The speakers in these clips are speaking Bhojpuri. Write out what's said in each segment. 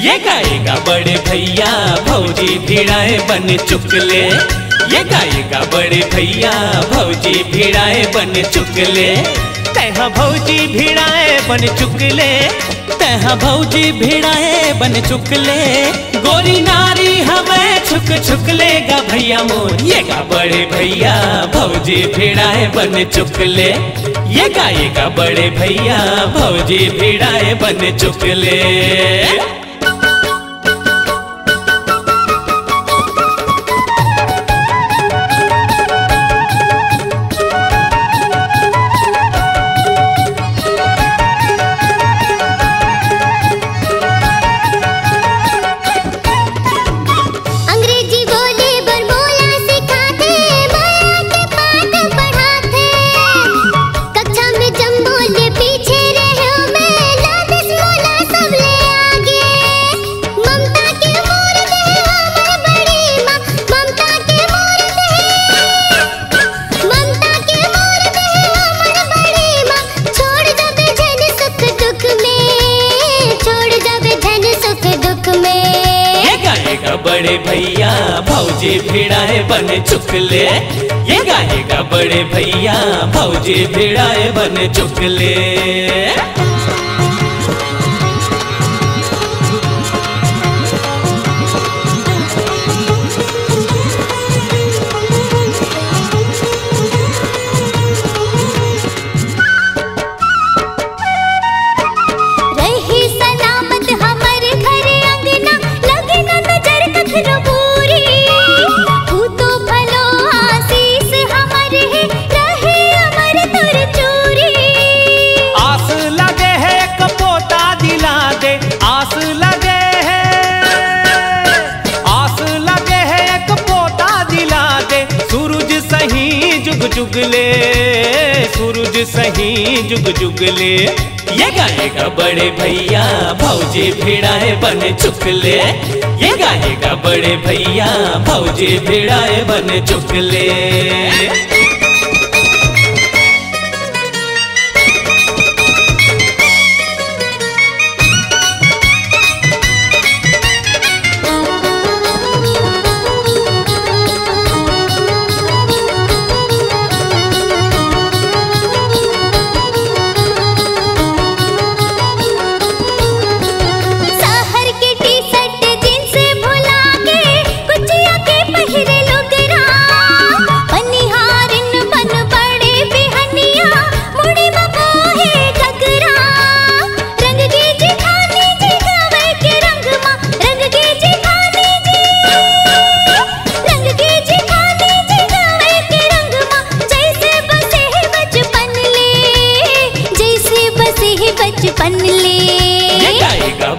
ये गाएगा बड़े भैया भौजी भिड़ाए बन चुकले। ये गाएगा बड़े भैया भौजी भिड़ाए बन चुकले। तैहा भौजी भिड़ाए बन चुकले, तैहा भौजी भिड़ाए बन चुकले। गोरी नारी हमें छुक छुकलेगा भैया मोर। ये गा बड़े भैया भौजी भिड़ाए बन चुकले। ये गाएगा बड़े भैया भौजी भिड़ाए बन चुकले। बड़े भैया भौजी भिड़ाए बन चुकले। ये गाएगा बड़े भैया भौजी भिड़ाए बन चुकले। जुगले सूरज सही जुग जुगले। ये गाएगा बड़े भैया भौजी भिड़ाए बन चुकले। ये गाएगा बड़े भैया भौजी भिड़ाए बन चुकले।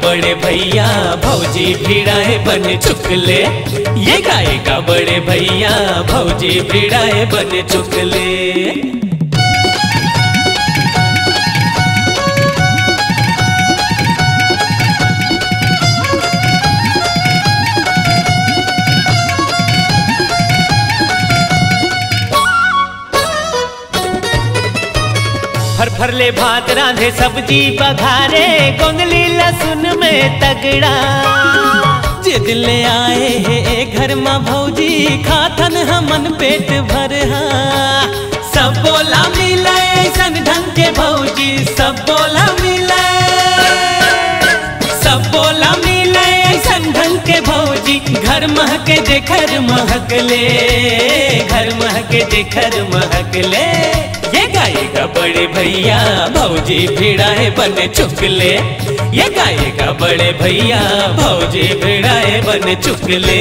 बड़े भैया भौजी भिड़ाए बन चुकले। ये गाएगा बड़े भैया भौजी भिड़ाए बन चुकले। फरफरले भात रांधे सब्जी बघारे, गोंगली लहसुन में तगड़ा। जे दिल आए है घर में भौजी खाथन हमन पेट भर। सब बोला मिले ऐसन ढंग के भौजी, सब बोला मिले, सब बोला मिले ऐसन ढंग के भौजी। घर महके जेखर महकले, घर महके जेखर महकले। ये गाएगा बड़े भैया भौजी भिड़ाए बन चुकले। ये गाएगा बड़े भैया भौजी भिड़ाए बन चुकले।